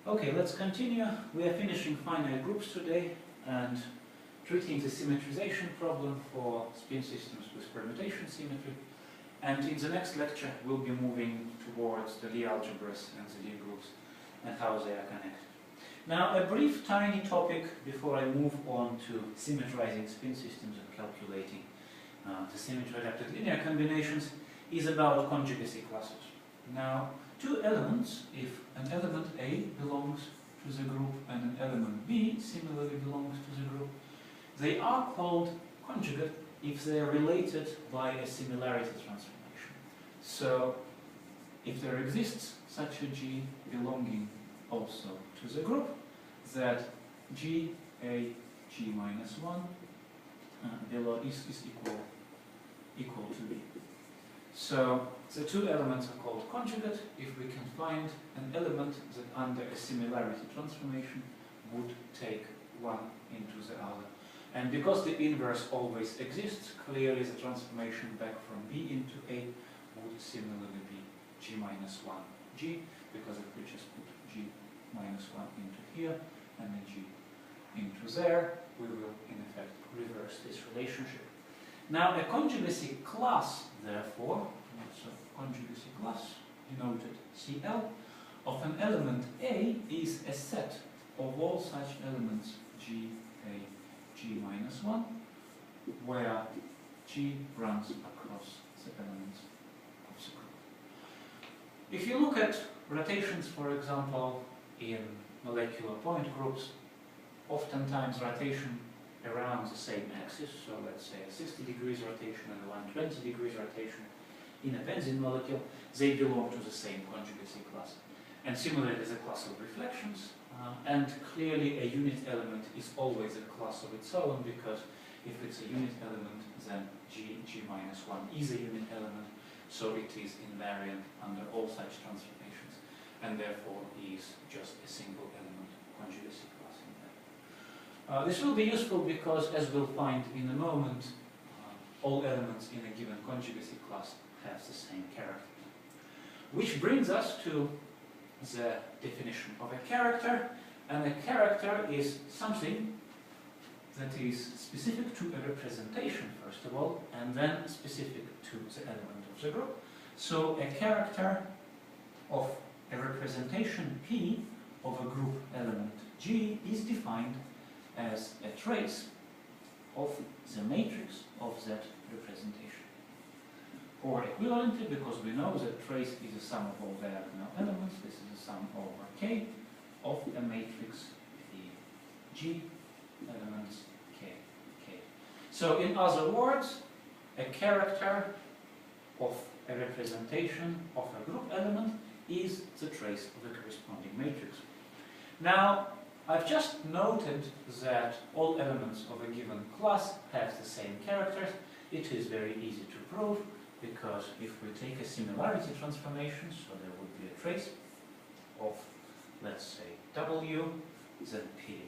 Okay, let's continue. We are finishing finite groups today and treating the symmetrization problem for spin systems with permutation symmetry. And in the next lecture, we'll be moving towards the Lie algebras and the Lie groups and how they are connected. Now, a brief tiny topic before I move on to symmetrizing spin systems and calculating the symmetry-adapted linear combinations is about conjugacy classes. Now, two elements, if an element A belongs to the group and an element B similarly belongs to the group, they are called conjugate if they are related by a similarity transformation. So, if there exists such a G belonging also to the group, that G A G minus 1 below is equal to B. So the two elements are called conjugate if we can find an element that under a similarity transformation would take one into the other. And because the inverse always exists, clearly the transformation back from B into A would similarly be G minus 1 G, because if we just put G minus 1 into here and then G into there, we will in effect reverse this relationship. Now a conjugacy class, therefore, so conjugacy class denoted CL, of an element A is a set of all such elements G, A, G minus 1, where G runs across the elements of the group. If you look at rotations, for example, in molecular point groups, oftentimes rotation around the same axis, so let's say a 60 degrees rotation and a 120 degrees rotation in a benzene molecule, they belong to the same conjugacy class. And similarly, there's a class of reflections, and clearly a unit element is always a class of its own, because if it's a unit element, then G minus 1 is a unit element, so it is invariant under all such transformations, and therefore is just a single element conjugacy class in there. This will be useful because, as we'll find in a moment, all elements in a given conjugacy class have the same character. Which brings us to the definition of a character, and a character is something that is specific to a representation, first of all, and then specific to the element of the group. So a character of a representation P of a group element G is defined as a trace of the matrix of that representation. Or equivalently, because we know that trace is a sum of all diagonal elements, this is a sum over K of a matrix V G elements K, K. So in other words, a character of a representation of a group element is the trace of the corresponding matrix. Now, I've just noted that all elements of a given class have the same characters. It is very easy to prove, because if we take a similarity transformation, so there would be a trace of, let's say, W, then P,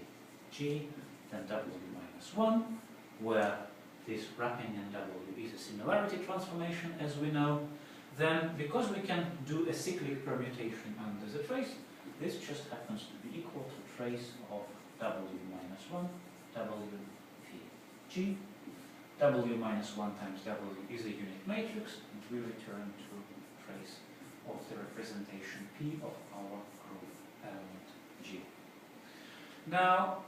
G, then W minus 1, where this wrapping in W is a similarity transformation, as we know, then because we can do a cyclic permutation under the trace, this just happens to be equal to trace of W minus 1, W, P, G. W minus 1 times W is a unit matrix, and we return to trace of the representation P of our group element G. Now,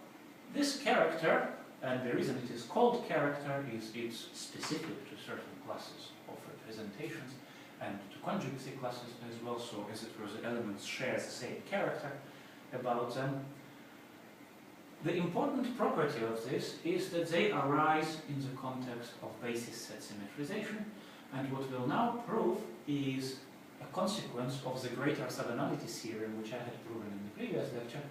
this character, and the reason it is called character is it's specific to certain classes of representations and to conjugacy classes as well, so as it were the elements share the same character about them. The important property of this is that they arise in the context of basis set symmetrization, and what we'll now prove is a consequence of the greater subanalyty theorem, which I had proven in the previous lecture,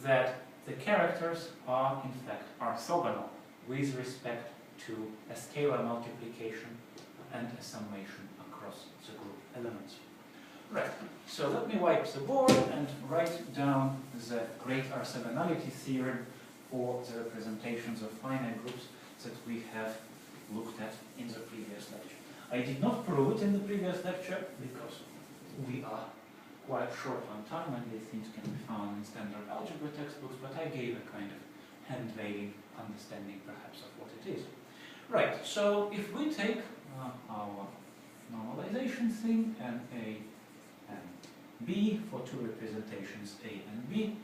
that the characters are in fact orthogonal with respect to a scalar multiplication and a summation across the group elements. Right, so let me wipe the board and write down the great orthogonality theorem for the representations of finite groups that we have looked at in the previous lecture. I did not prove it in the previous lecture because we are quite short on time, and these things can be found in standard algebra textbooks, but I gave a kind of hand-waving understanding perhaps of what it is. Right, so if we take our normalization thing and A and B for two representations A and B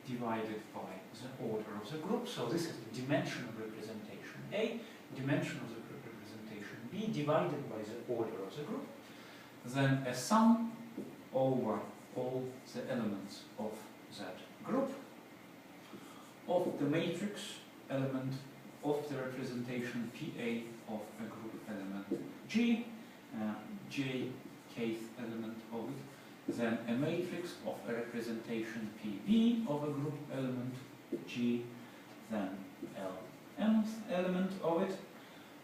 divided by the order of the group, so this is the dimension of representation A, dimension of the representation B divided by the order of the group, then a sum over all the elements of that group of the matrix element of the representation PA of a group element G, J kth element of it, then a matrix of a representation PB of a group element G, then Lmth element of it.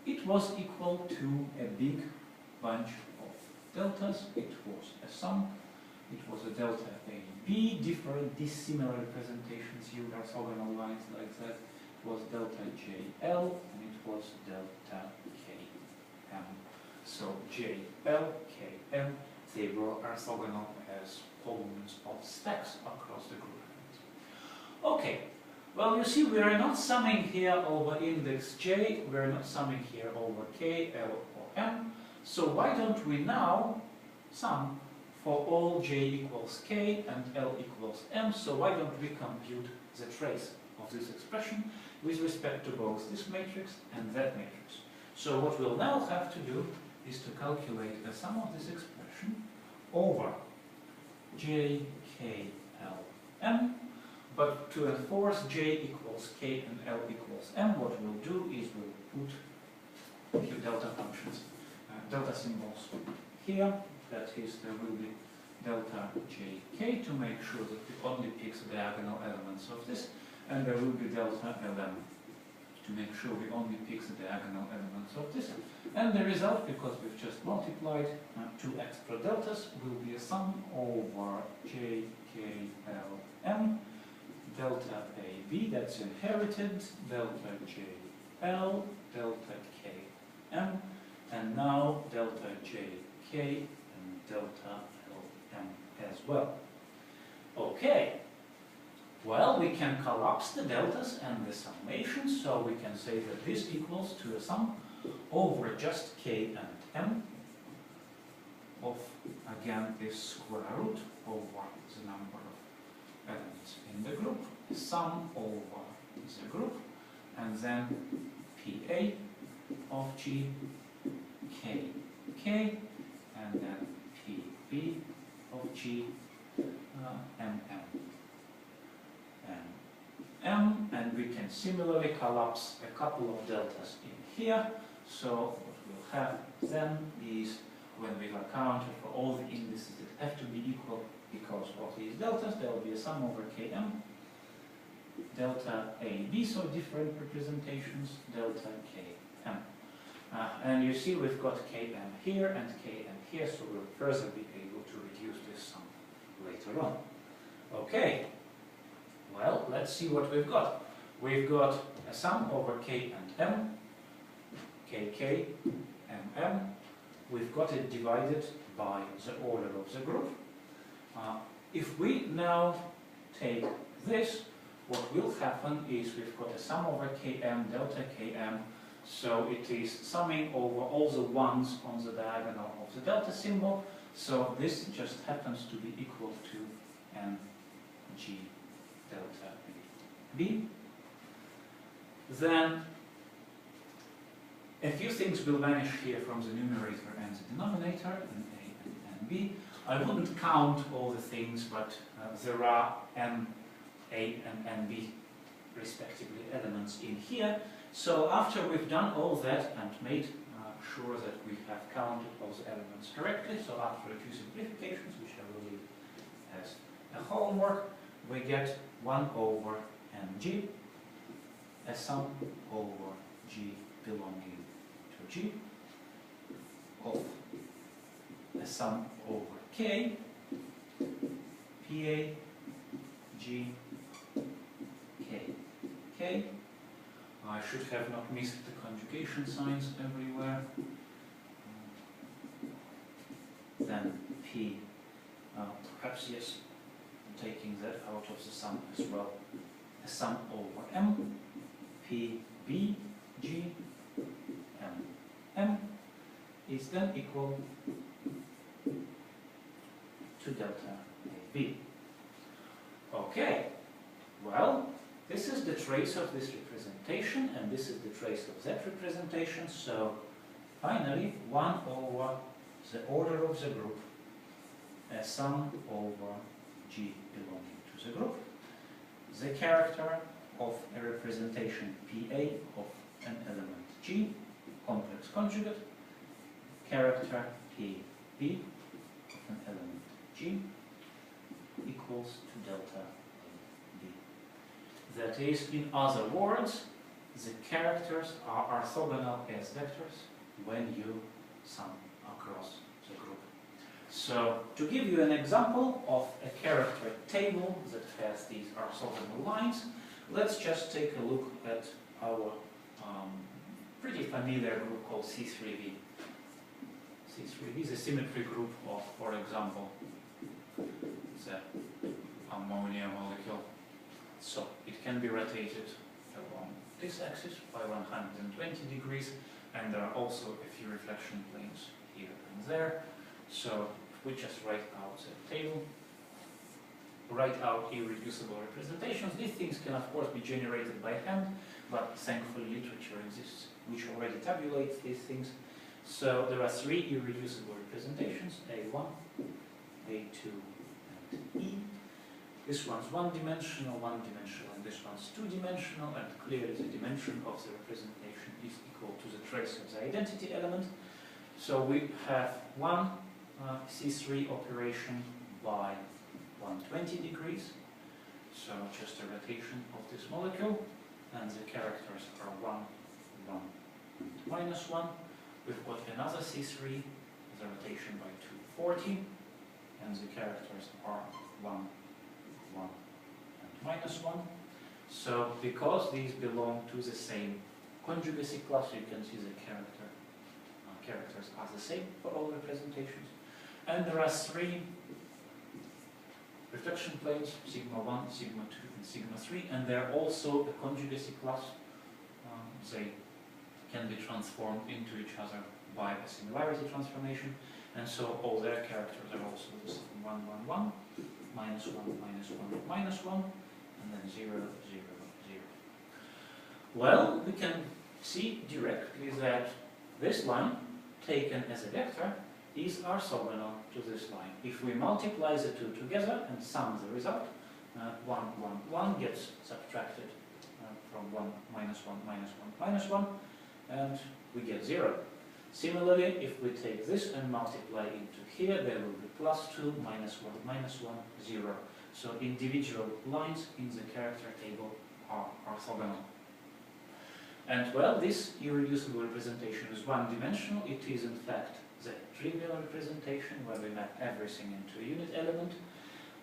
It was equal to a big bunch of deltas. It was a sum. It was a delta AB, different dissimilar representations, used orthogonal lines like that. It was delta JL and it was delta KM. So JL, KM, they were orthogonal as columns of stacks across the group. Okay, well, you see, we are not summing here over index J, we are not summing here over K, L, or M. So why don't we now sum for all J equals K and L equals M? So why don't we compute the trace of this expression with respect to both this matrix and that matrix? So what we'll now have to do is to calculate the sum of this expression over J, K, L, M. But to enforce J equals K and L equals M, what we'll do is we'll put a few delta functions, delta symbols here. That is, there will be delta JK to make sure that it only picks the diagonal elements of this, and there will be delta LM to make sure we only pick the diagonal elements of this. And the result, because we've just multiplied two extra deltas, will be a sum over J, K, L, M, delta AB, that's inherited, delta J, L, delta K, M, and now delta J, K, delta Lm as well. Okay, well, we can collapse the deltas and the summation, so we can say that this equals to a sum over just K and M of, again, this square root over the number of elements in the group, sum over the group, and then PA of G, K, K, and then PB of G, MM, and M, and we can similarly collapse a couple of deltas in here. So what we'll have then is, when we've accounted for all the indices that have to be equal because of these deltas, there will be a sum over Km, delta AB, so different representations, delta Km. And you see we've got Km here and Km here, so we'll further be able to reduce this sum later on. Okay, well, let's see what we've got. We've got a sum over K and M, KK, MM. We've got it divided by the order of the group. If we now take this, what will happen is we've got a sum over Km, delta Km, so it is summing over all the ones on the diagonal of the delta symbol, so this just happens to be equal to mg delta b. Then a few things will vanish here from the numerator and the denominator, in A and B. I wouldn't count all the things, but there are M, A, and NB respectively elements in here. So after we've done all that and made sure that we have counted those elements correctly, so after a few simplifications, which I will leave as a homework, we get 1 over mg, a sum over g belonging to g, of a sum over k, pa, g, k, k. I should have not missed the conjugation signs everywhere. Then p perhaps yes, taking that out of the sum as well. A sum over M, P, B, G, M, M is then equal to delta AB. Okay, well, this is the trace of this representation, and this is the trace of that representation, so finally 1 over the order of the group, a sum over G belonging to the group, the character of a representation PA of an element G, complex conjugate, character PB of an element G equals to delta AB. That is, in other words, the characters are orthogonal as vectors when you sum across the group. So, to give you an example of a character table that has these orthogonal lines, let's just take a look at our pretty familiar group called C3V. C3V is a symmetry group of, for example, the ammonia molecule. So, it can be rotated along this axis by 120 degrees, and there are also a few reflection planes here and there. So, if we just write out the table, write out irreducible representations. These things can of course be generated by hand, but thankfully literature exists which already tabulates these things. So there are 3 irreducible representations, A1, A2, and E. This one's one-dimensional, and this one's two-dimensional, and clearly the dimension of the representation is equal to the trace of the identity element. So we have one C3 operation by 120 degrees, so just a rotation of this molecule, and the characters are 1, 1, and minus 1. We've got another C3, the rotation by 240, and the characters are 1, 1, and minus 1. So, because these belong to the same conjugacy class, you can see the characters are the same for all representations. And there are 3 reflection planes, sigma 1, sigma 2, and sigma 3, and they're also a conjugacy class. They can be transformed into each other by a similarity transformation, and so all their characters are also the same: 1, 1, 1, minus 1, minus 1, minus 1, and then 0, 0, 0. Well, we can see directly that this line, taken as a vector, is orthogonal to this line. If we multiply the two together and sum the result, 1, 1, 1 gets subtracted from 1, minus 1, minus 1, minus 1, and we get 0. Similarly, if we take this and multiply into here, there will be plus 2, minus 1, minus 1, 0. So individual lines in the character table are orthogonal. And well, this irreducible representation is one-dimensional. It is in fact the trivial representation where we map everything into a unit element.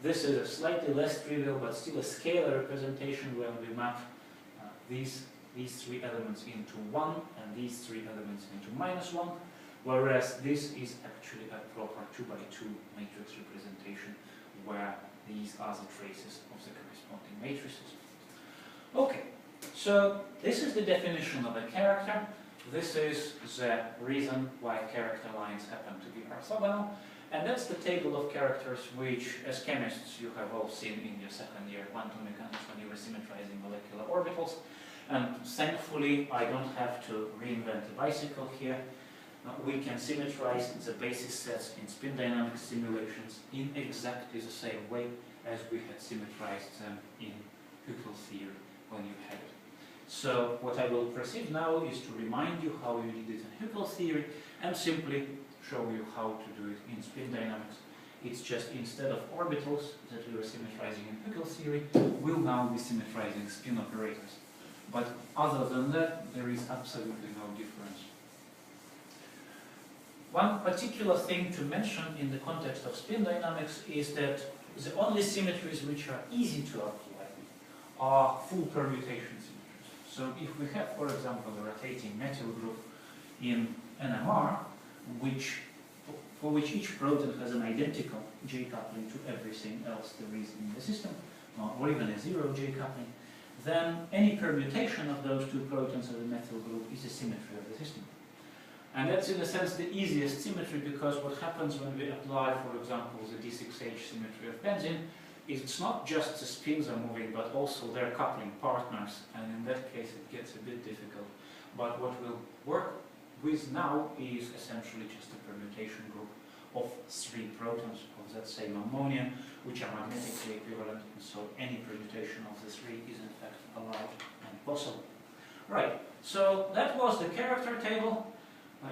This is a slightly less trivial but still a scalar representation where we map these 3 elements into 1 and these 3 elements into minus 1, whereas this is actually a proper 2x2 matrix representation where these are the traces of the corresponding matrices. Okay, so this is the definition of a character. This is the reason why character lines happen to be orthogonal, and that's the table of characters which, as chemists, you have all seen in your second year quantum mechanics when you were symmetrizing molecular orbitals. And thankfully, I don't have to reinvent the bicycle here. We can symmetrize the basis sets in spin dynamics simulations in exactly the same way as we had symmetrized them in Huckel theory when you had it. So what I will proceed now is to remind you how you did it in Huckel theory and simply show you how to do it in spin dynamics. It's just instead of orbitals that we were symmetrizing in Huckel theory, we'll now be symmetrizing spin operators. But other than that, there is absolutely no difference. One particular thing to mention in the context of spin dynamics is that the only symmetries which are easy to apply are full permutation symmetries. So if we have, for example, a rotating metal group in NMR, which for which each proton has an identical J coupling to everything else there is in the system, or even a zero J coupling, then any permutation of those two protons of the methyl group is a symmetry of the system. And that's in a sense the easiest symmetry, because what happens when we apply, for example, the D6H symmetry of benzene, is it's not just the spins are moving, but also their coupling partners, and in that case it gets a bit difficult. But what we'll work with now is essentially just a permutation group of 3 protons of that same ammonia, which are magnetically equivalent, and so any permutation of the 3 is in fact allowed and possible. Right, so that was the character table.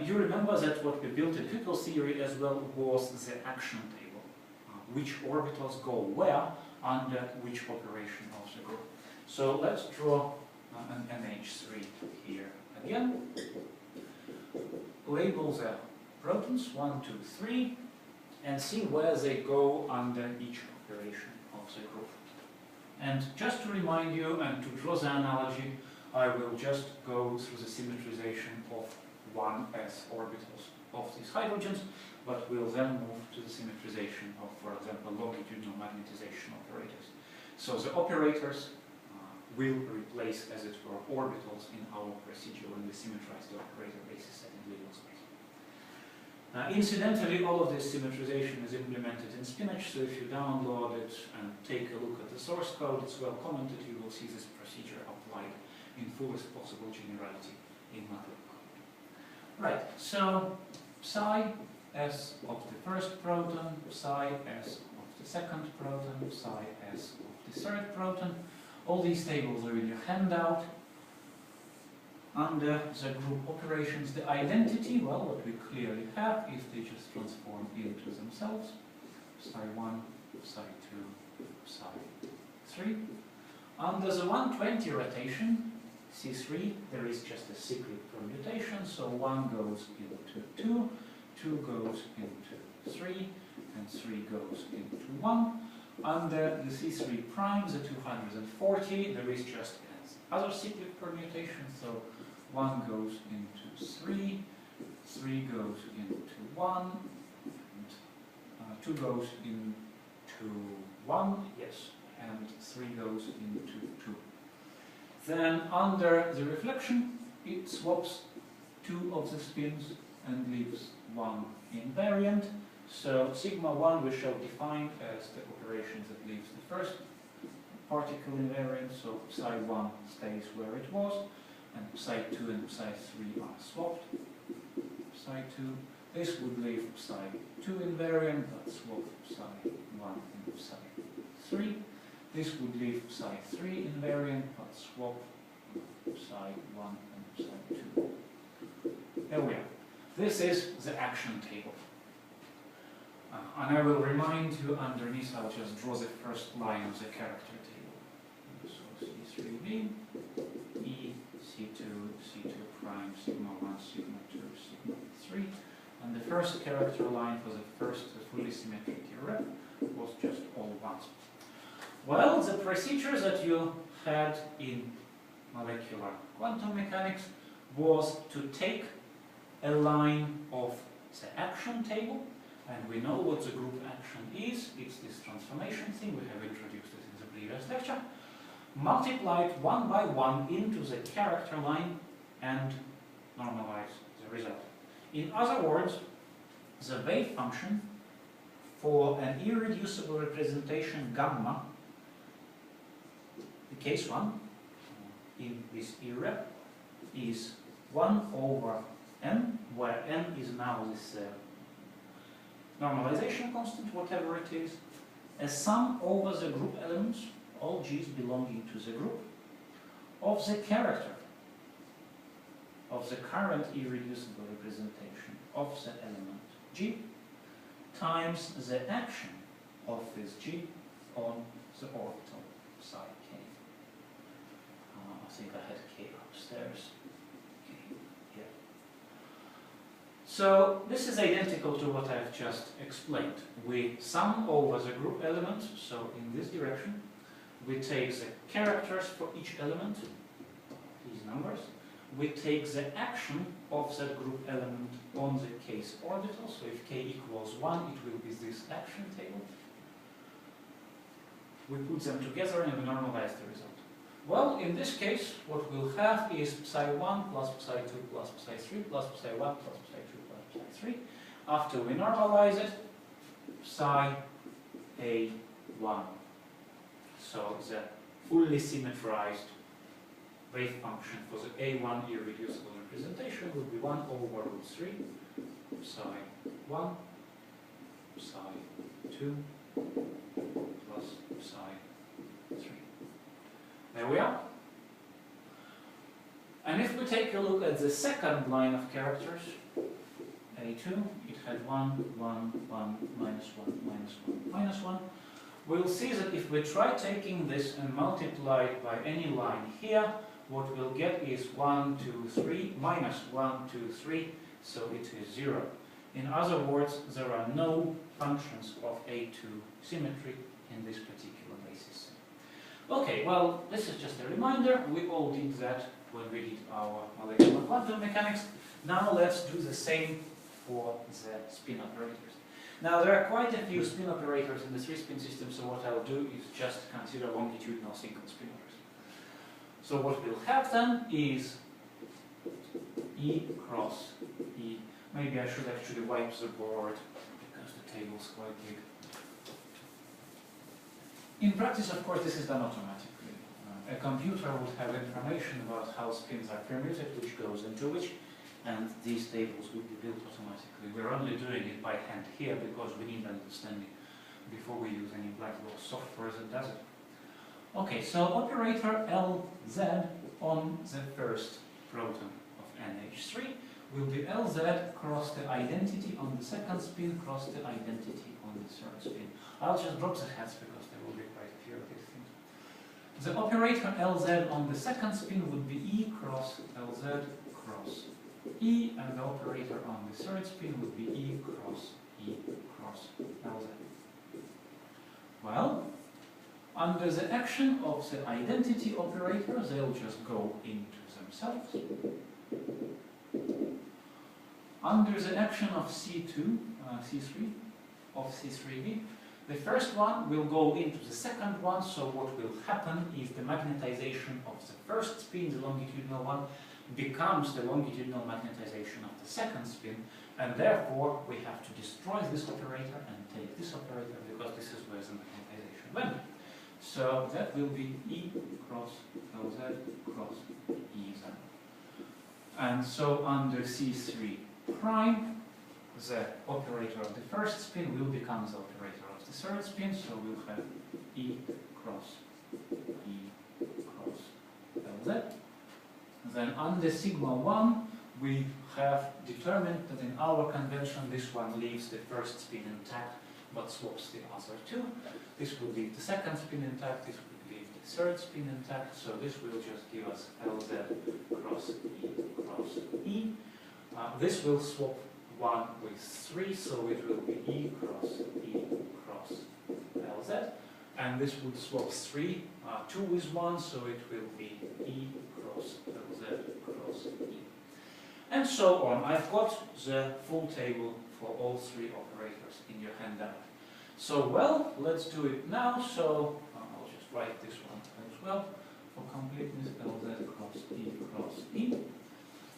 You remember that what we built in Hückel theory as well was the action table, which orbitals go where under which operation of the group. So let's draw an NH3 here again. Label the protons 1, 2, 3 and see where they go under each operation of the group. And just to remind you and to draw the analogy, I will just go through the symmetrization of 1s orbitals of these hydrogens, but we'll then move to the symmetrization of, for example, longitudinal magnetization operators. So the operators will replace, as it were, orbitals in our procedure when we symmetrize the operator basis set in Liouville space. Incidentally, all of this symmetrization is implemented in Spinach, so if you download it and take a look at the source code, it's well commented, you will see this procedure applied in fullest possible generality in MATLAB. Right, so psi s of the first proton, psi s of the second proton, psi s of the third proton. All these tables are in your handout. Under the group operations, the identity, well, what we clearly have is they just transform into themselves. Psi 1, psi 2, psi 3. Under the 120 rotation, C3, there is just a cyclic permutation, so 1 goes into 2, 2 goes into 3, and 3 goes into 1. Under the C3 prime, the 240, there is just other cyclic permutation, so 1 goes into 3, 3 goes into 1, and 2 goes into 1, yes, and 3 goes into 2. Then under the reflection, it swaps 2 of the spins and leaves 1 invariant. So sigma 1 we shall define as the operation that leaves the first particle invariant, so psi 1 stays where it was, and psi 2 and psi 3 are swapped. Psi 2, this would leave psi 2 invariant, but swap psi 1 and psi 3. This would leave psi 3 invariant, but swap psi 1 and psi 2. There we are. This is the action table. And I will remind you underneath, I'll just draw the first line of the character table. So C3b, E, C2, C2 prime, sigma 1, sigma 2, sigma 3. And the first character line for the first fully symmetric irrep was just all ones. Well, the procedure that you had in molecular quantum mechanics was to take a line of the action table, and we know what the group action is. It's this transformation thing, we have introduced it in the previous lecture. Multiply it 1 by 1 into the character line and normalize the result. In other words, the wave function for an irreducible representation gamma, the case 1 in this irrep, is 1 over n, where n is now this normalization constant, whatever it is, a sum over the group elements, all g's belonging to the group, of the character of the current irreducible representation of the element g times the action of this g on the orbital psi k. I think I had k upstairs. So this is identical to what I've just explained. We sum over the group element, so in this direction, we take the characters for each element, these numbers, we take the action of that group element on the case orbital. So if k equals 1, it will be this action table. We put them together and we normalize the result. Well, in this case, what we'll have is psi1 plus psi2 plus psi3 plus psi1 plus psi2 plus psi3. After we normalize it, psi a1. So the fully symmetrized wave function for the a1 irreducible representation will be 1 over root 3 psi1 psi2 plus psi3. There we are. And if we take a look at the second line of characters, a2, it had 1, 1, 1, minus 1, minus 1, minus 1. We'll see that if we try taking this and multiply it by any line here, what we'll get is 1, 2, 3, minus 1, 2, 3, so it is 0. In other words, there are no functions of A2 symmetry in this particular basis. Okay, well, this is just a reminder. We all did that when we did our molecular quantum mechanics. Now let's do the same for the spin operators. Now there are quite a few spin operators in the three-spin system, so what I'll do is just consider longitudinal single spin operators. So what we'll have then is E cross E. Maybe I should actually wipe the board because the table's quite big. In practice, of course, this is done automatically. A computer would have information about how spins are permuted, which goes into which, and these tables would be built automatically. We're only doing it by hand here because we need understanding before we use any black box software that does it. Okay, so operator Lz on the first proton of NH3 will be Lz cross the identity on the second spin cross the identity on the third spin. I'll just drop the hats because there will be quite a few of these things. The operator Lz on the second spin would be E cross Lz cross E, and the operator on the third spin would be E cross Lz. Well, under the action of the identity operator, they'll just go into themselves. Under the action of C2, C3, of C3b, the first one will go into the second one, so what will happen is the magnetization of the first spin, the longitudinal one, becomes the longitudinal magnetization of the second spin, and therefore we have to destroy this operator and take this operator because this is where the magnetization went. So that will be E cross Lz cross Ez. And so under C3 prime, the operator of the first spin will become the operator of the third spin, so we'll have E cross Lz. Then under sigma 1, we have determined that in our convention this one leaves the first spin intact but swaps the other two. This will leave the second spin intact, this will leave the third spin intact, so this will just give us Lz cross E. This will swap 1 with 3, so it will be E cross Lz. And this would swap 3, 2 with 1, so it will be E cross Lz cross E. And so on. I've got the full table for all three operators in your handout. So, well, let's do it now. So, I'll just write this one as well for completeness, Lz cross E.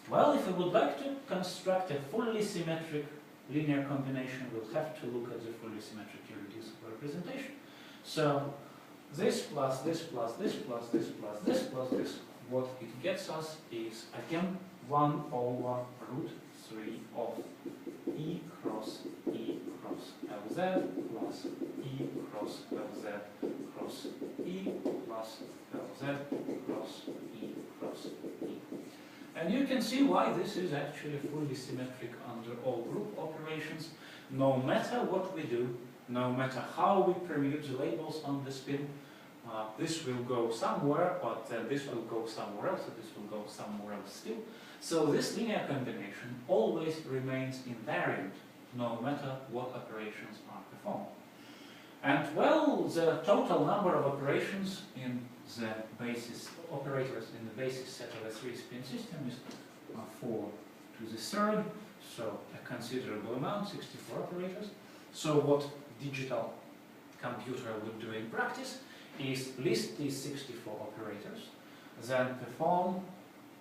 Well, if we would like to construct a fully symmetric linear combination, we'll have to look at the fully symmetric irreducible representation. So, this plus this plus this plus this plus this plus this, what it gets us is, again, 1 over root 3 of E cross Lz plus E cross Lz cross E plus Lz cross E cross E. And you can see why this is actually fully symmetric under all group operations. No matter what we do, no matter how we permute the labels on the spin, this will go somewhere, but this will go somewhere else, and this will go somewhere else still. So this linear combination always remains invariant, no matter what operations are performed. And well, the total number of operations in the basis operators in the basis set of a 3-spin system is 4 to the third, so a considerable amount, 64 operators. So what digital computer would do in practice is list these 64 operators, then perform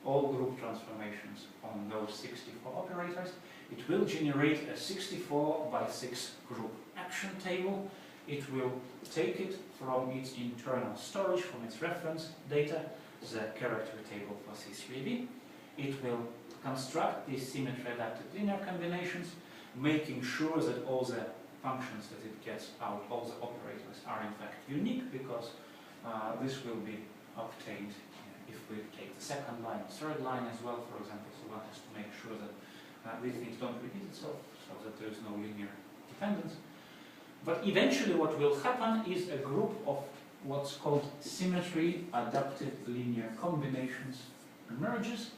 all group transformations on those 64 operators. It will generate a 64 by 6 group action table. It will take it from its internal storage, from its reference data, the character table for C3b. It will construct these symmetry-adapted linear combinations, making sure that all the functions that it gets out, all the operators, are in fact unique, because this will be obtained if we take the second line, third line as well, for example. So one has to make sure that these things don't repeat itself, so that there is no linear dependence. But eventually what will happen is a group of what's called symmetry-adapted linear combinations emerges,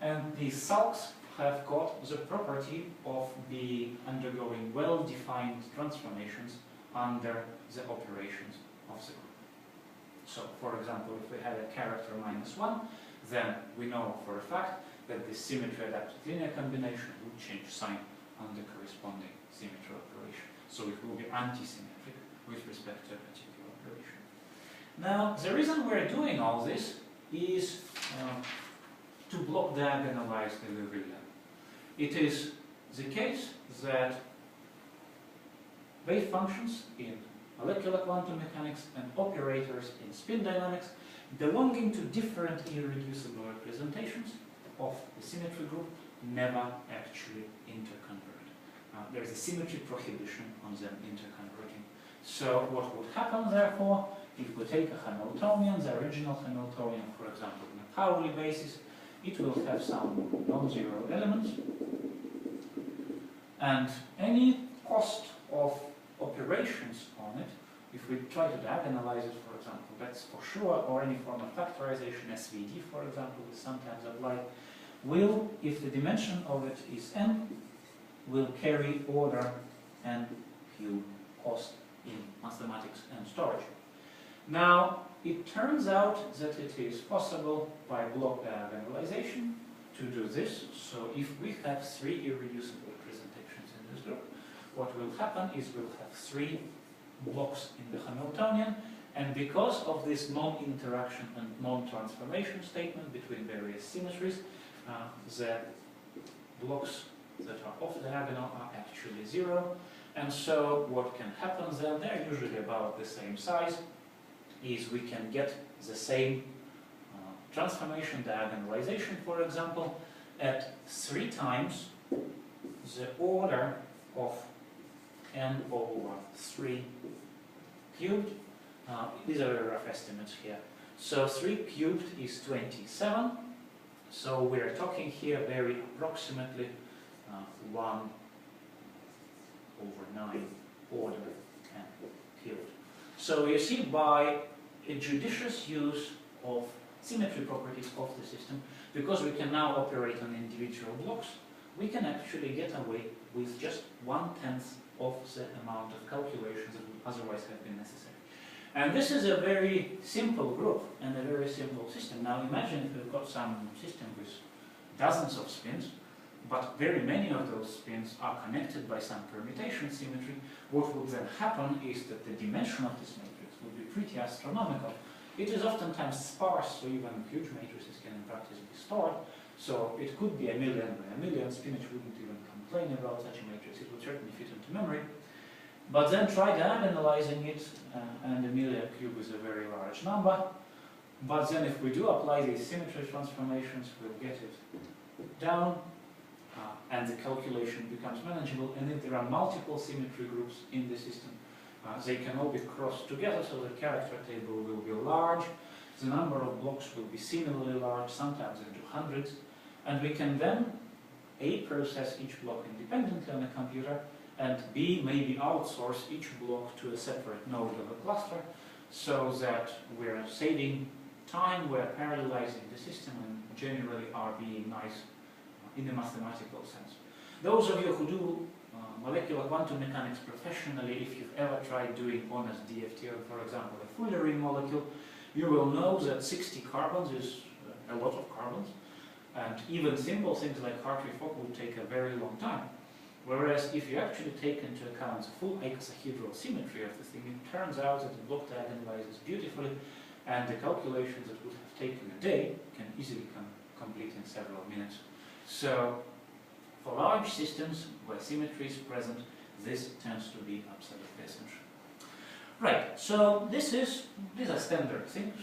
and these sulks have got the property of being undergoing well-defined transformations under the operations of the group. So, for example, if we have a character -1, then we know for a fact that the symmetry-adapted linear combination will change sign on the corresponding symmetry operation. So it will be anti-symmetric with respect to a particular operation. Now, the reason we're doing all this is to block diagonalize the Liouville. It is the case that wave functions in molecular quantum mechanics and operators in spin dynamics belonging to different irreducible representations of the symmetry group never actually interconvert. There is a symmetry prohibition on them interconverting. So what would happen, therefore, if we take a Hamiltonian, the original Hamiltonian, for example, on a Pauli basis, it will have some non-zero elements, and any cost of operations on it, if we try to diagonalize it, for example, that's for sure, or any form of factorization, SVD, for example, is sometimes applied, will, if the dimension of it is n, will carry order n cube cost in mathematics and storage. Now, it turns out that it is possible by block diagonalization to do this. So if we have 3 irreducible representations in this group, what will happen is we'll have 3 blocks in the Hamiltonian, and because of this non-interaction and non-transformation statement between various symmetries, the blocks that are off diagonal are actually 0, and so what can happen then, they're usually about the same size, is we can get the same transformation diagonalization, for example, at 3 times the order of n over 3 cubed. These are rough estimates here. So 3 cubed is 27. So we're talking here very approximately 1 over 9 order n cubed. So you see, by a judicious use of symmetry properties of the system, because we can now operate on individual blocks, we can actually get away with just 1/10 of the amount of calculations that would otherwise have been necessary. And this is a very simple group and a very simple system. Now imagine if we've got some system with dozens of spins, but very many of those spins are connected by some permutation symmetry. What would then happen is that the dimension of this matrix would be pretty astronomical. It is oftentimes sparse, so even huge matrices can in practice be stored. So it could be 1,000,000 by 1,000,000. Spinach wouldn't even complain about such a matrix. It would certainly fit into memory. But then try diagonalizing it, and 1,000,000 cube is a very large number. But then if we do apply these symmetry transformations, we'll get it down, and the calculation becomes manageable. And if there are multiple symmetry groups in the system, they can all be crossed together, so the character table will be large. The number of blocks will be similarly large, sometimes into hundreds. And we can then A, process each block independently on a computer, and B, maybe outsource each block to a separate node of a cluster, so that we're saving time, we're parallelizing the system, and generally are being nice in a mathematical sense. Those of you who do molecular quantum mechanics professionally, if you've ever tried doing honest DFT, for example, a fullerene molecule, you will know that 60 carbons is a lot of carbons, and even simple things like Hartree-Fock would take a very long time. Whereas if you actually take into account the full icosahedral symmetry of the thing, it turns out that the block diagonalizes beautifully, and the calculations that would have taken a day can easily complete in several minutes. So for large systems where symmetry is present, this tends to be absolutely essential. Right, so these are standard things.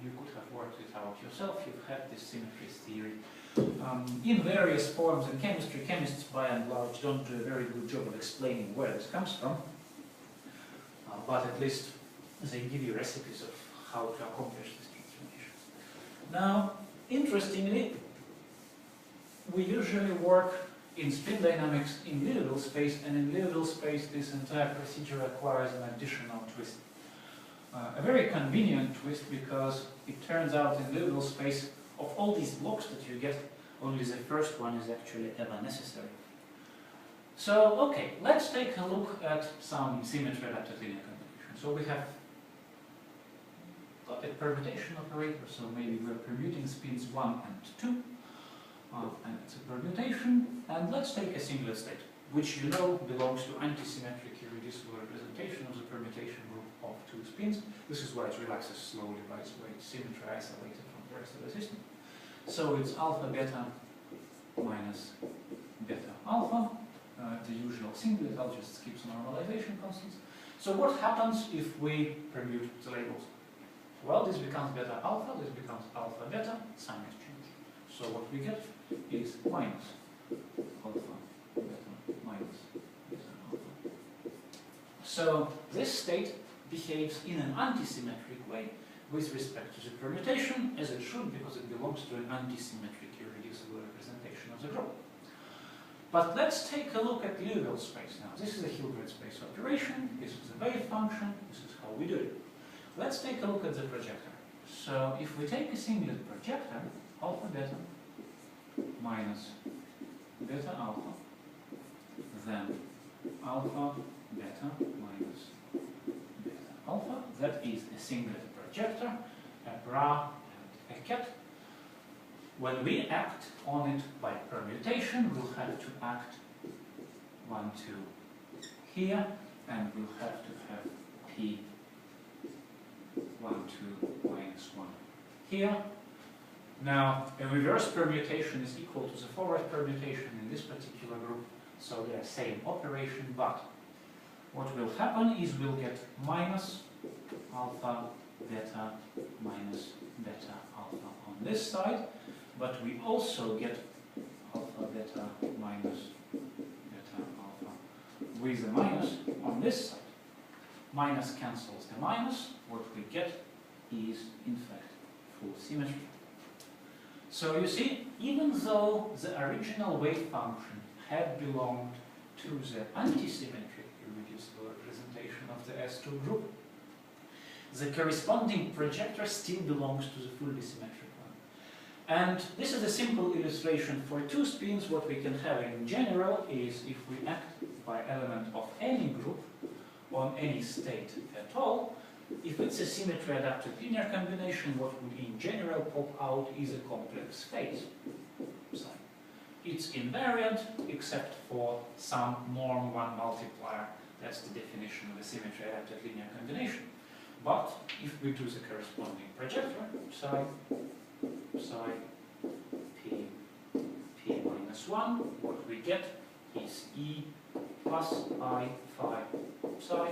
You could have worked it out yourself. You've had this symmetries theory in various forms in chemistry. Chemists, by and large, don't do a very good job of explaining where this comes from, but at least they give you recipes of how to accomplish this transformation. Now, interestingly, we usually work in spin dynamics in Liouville space, and in Liouville space this entire procedure requires an additional twist. A very convenient twist, because it turns out in Liouville space, of all these blocks that you get, only the first one is actually ever necessary. So, okay, let's take a look at some symmetry adapted linear combinations. So we have got a permutation operator, so maybe we're permuting spins 1 and 2. And it's a permutation, and let's take a singlet state, which you know belongs to antisymmetric irreducible representation of the permutation group of 2 spins. This is why it relaxes slowly, by its way, symmetry isolated from the rest of the system. So it's alpha beta minus beta alpha, the usual singlet. I'll just skip some normalization constants. So what happens if we permute the labels? Well, this becomes beta alpha, this becomes alpha beta, sign exchange. So what we get is minus alpha beta minus beta alpha. So this state behaves in an antisymmetric way with respect to the permutation, as it should, because it belongs to an antisymmetric irreducible representation of the group. But let's take a look at Liouville space now. This is a Hilbert space operation, this is a wave function, this is how we do it. Let's take a look at the projector. So if we take a singlet projector, alpha beta minus beta alpha, then alpha beta minus beta alpha, that is a singlet projector, a bra and a cat. When we act on it by permutation, we'll have to act 1, 2 here, and we'll have to have P 1, 2 minus 1 here. Now, a reverse permutation is equal to the forward permutation in this particular group, so they are same operation, but what will happen is we'll get minus alpha beta minus beta alpha on this side, but we also get alpha beta minus beta alpha with a minus on this side. Minus cancels the minus. What we get is, in fact, full symmetry. So you see, even though the original wave function had belonged to the antisymmetric irreducible representation of the S2 group, the corresponding projector still belongs to the fully symmetric one. And this is a simple illustration for 2 spins. What we can have in general is, if we act by element of any group on any state at all, if it's a symmetry adapted linear combination, what would in general pop out is a complex phase. It's invariant except for some norm 1 multiplier. That's the definition of a symmetry adapted linear combination. But if we do the corresponding projector, psi p minus 1, what we get is E plus I phi psi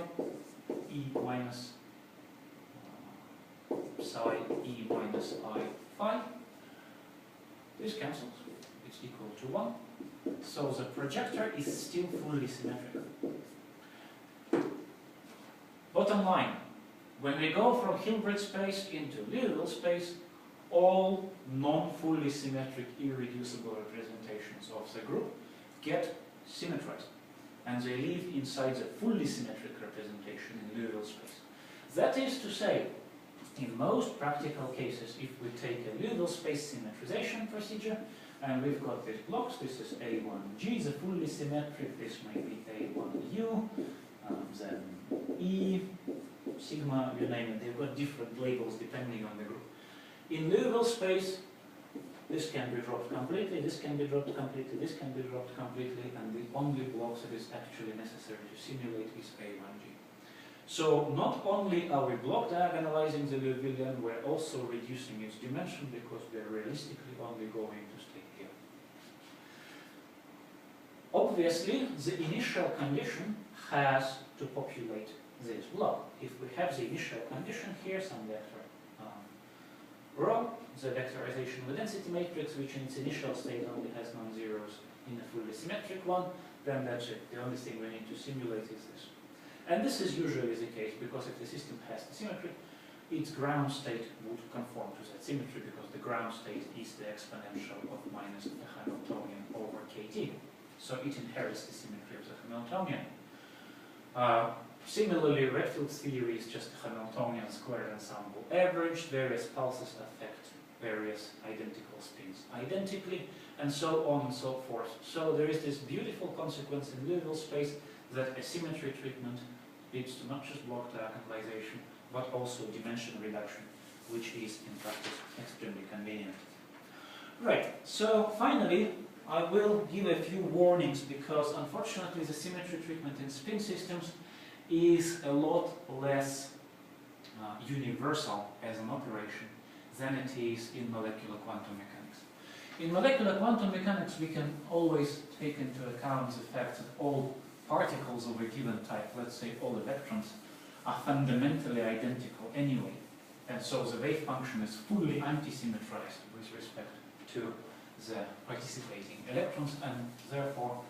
E minus psi E minus I phi. This cancels. It's equal to 1. So the projector is still fully symmetric. Bottom line, when we go from Hilbert space into Liouville space, all non-fully symmetric irreducible representations of the group get symmetrized, and they live inside the fully symmetric representation in Liouville space. That is to say, in most practical cases, if we take a Liouville space symmetrization procedure, And we've got these blocks. This is A1G, the fully symmetric. This may be A1U, then E, sigma, you name it. They've got different labels depending on the group. In Liouville space, this can be dropped completely, this can be dropped completely, this can be dropped completely, and the only blocks that is actually necessary to simulate is A1G. So not only are we block diagonalizing the Liouvillean, we're also reducing its dimension because we're realistically only going to stay here. Obviously, the initial condition has to populate this block. If we have the initial condition here, some vector rho, the vectorization of the density matrix, which in its initial state only has non-zeros in a fully symmetric one, then that's it. The only thing we need to simulate is this. And this is usually the case, because if the system has the symmetry, its ground state would conform to that symmetry, because the ground state is the exponential of minus the Hamiltonian over kT. So it inherits the symmetry of the Hamiltonian. Similarly, Redfield's theory is just a Hamiltonian squared ensemble averaged. Various pulses affect various identical spins identically, and so on and so forth. So there is this beautiful consequence in Liouville space that a symmetry treatment leads to not just block diagonalization, but also dimension reduction, which is in practice extremely convenient. Right, so finally, I will give a few warnings, because unfortunately the symmetry treatment in spin systems is a lot less universal as an operation than it is in molecular quantum mechanics. In molecular quantum mechanics, we can always take into account the fact that all particles of a given type, let's say all electrons, are fundamentally identical anyway. And so the wave function is fully anti-symmetrized with respect to the participating electrons, and therefore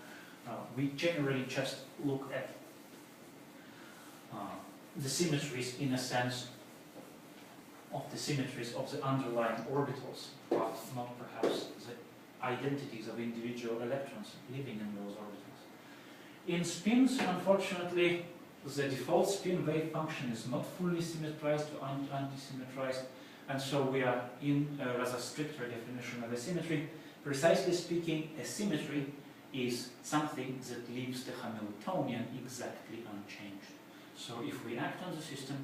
we generally just look at the symmetries in a sense of the symmetries of the underlying orbitals, but not perhaps the identities of individual electrons living in those orbitals. In spins, unfortunately, the default spin wave function is not fully symmetrized or anti-symmetrized, and so we are in a rather stricter definition of a symmetry. Precisely speaking, a symmetry is something that leaves the Hamiltonian exactly unchanged. So if we act on the system,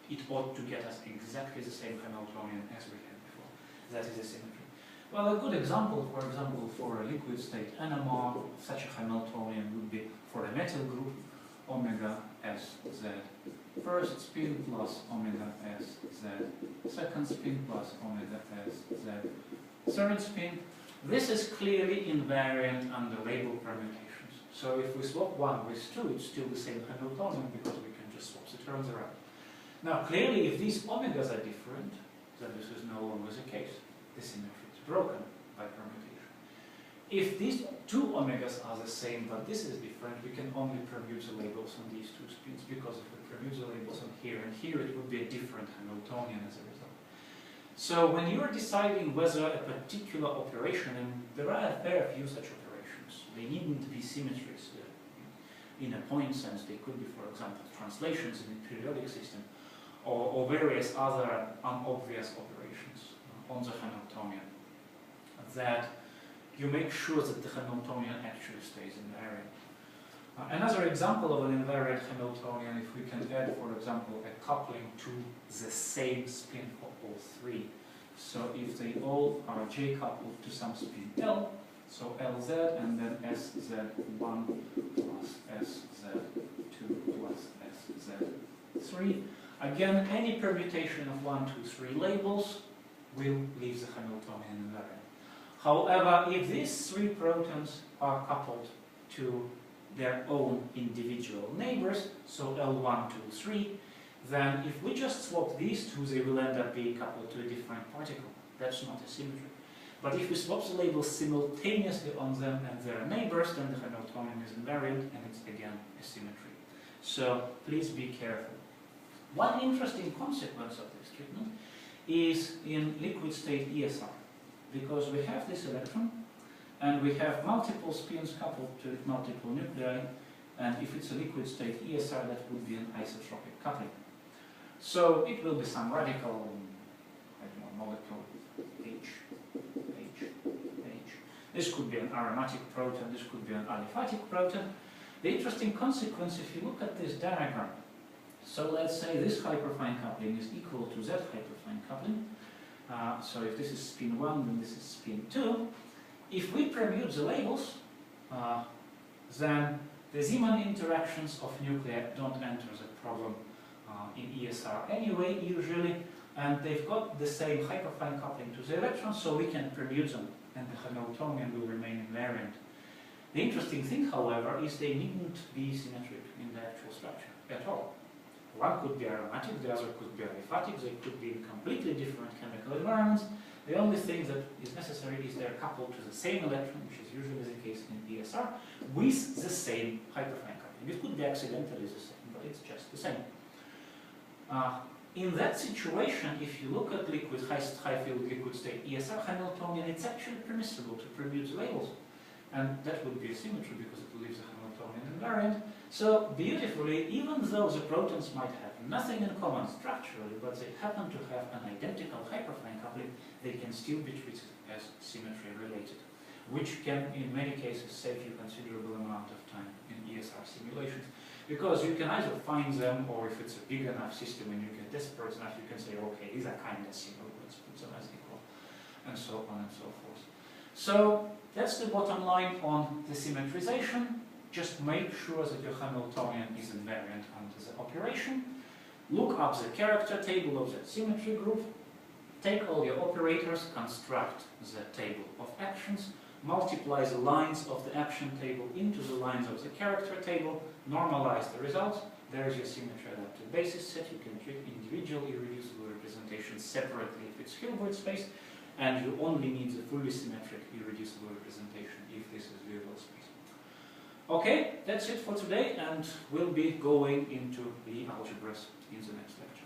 it ought to get us exactly the same Hamiltonian as we had before. That is a symmetry. Well, a good example, for example, for a liquid state NMR, such a Hamiltonian would be for a metal group, omega sz first spin plus omega sz second spin plus omega sz third spin. This is clearly invariant under label permutations. So if we swap 1 with 2, it's still the same Hamiltonian because we can just swap the terms around. Now clearly, if these omegas are different, then this is no longer the case. The symmetry is broken by permutation. If these two omegas are the same, but this is different, we can only permute the labels on these two spins, because if we permute the labels on here and here, it would be a different Hamiltonian as a result. So when you're deciding whether a particular operation, and there are a fair few such operations, they needn't be symmetries. In a point sense, they could be, for example, translations in a periodic system, or various other unobvious operations on the Hamiltonian, that you make sure that the Hamiltonian actually stays invariant. Another example of an invariant Hamiltonian, if we can add, for example, a coupling to the same spin for all three. So if they all are J-coupled to some spin L, so LZ and then SZ1 plus SZ2 plus SZ3. Again, any permutation of 1, 2, 3 labels will leave the Hamiltonian invariant. However, if these three protons are coupled to their own individual neighbors, so L1, 2, 3, then if we just swap these two, they will end up being coupled to a different particle. That's not a symmetry. But if we swap the labels simultaneously on them and their neighbors, then the Hamiltonian is invariant, and it's again a symmetry. So please be careful. One interesting consequence of this treatment is in liquid state ESR, because we have this electron, and we have multiple spins coupled to multiple nuclei, and if it's a liquid state ESR, that would be an isotropic coupling. So it will be some radical, I don't know, molecule H, This could be an aromatic proton, this could be an aliphatic proton. The interesting consequence, if you look at this diagram, so let's say this hyperfine coupling is equal to Z hyperfine coupling. So if this is spin 1, then this is spin 2. If we permute the labels, then the Zeeman interactions of nuclei don't enter the problem in ESR anyway, usually, and they've got the same hyperfine coupling to the electrons, so we can permute them, and the Hamiltonian will remain invariant. The interesting thing, however, is they needn't be symmetric in the actual structure at all. One could be aromatic, the other could be aliphatic, they could be in completely different chemical environments. The only thing that is necessary is they're coupled to the same electron, which is usually the case in ESR, with the same hyperfine coupling. It could be accidentally the same, but it's just the same. In that situation, if you look at liquid, high-field liquid state ESR Hamiltonian, it's actually permissible to permute the labels. And that would be a symmetry because it leaves the Hamiltonian invariant. So beautifully, even though the protons might have nothing in common structurally, but they happen to have an identical hyperfine coupling, they can still be treated as symmetry related, which can in many cases save you a considerable amount of time in ESR simulations. Because you can either find them, or if it's a big enough system and you get desperate enough, you can say, okay, these are kind of similar, let's put them as equal, and so on and so forth. So that's the bottom line on the symmetrization. Just make sure that your Hamiltonian is invariant under the operation. Look up the character table of that symmetry group. Take all your operators, construct the table of actions, multiply the lines of the action table into the lines of the character table, normalize the results. There is your symmetry adapted basis set. You can treat individual irreducible representations separately if it's Hilbert space, and you only need the fully symmetric irreducible representation if this is Hilbert space. Okay, that's it for today, and we'll be going into the algebras in the next lecture.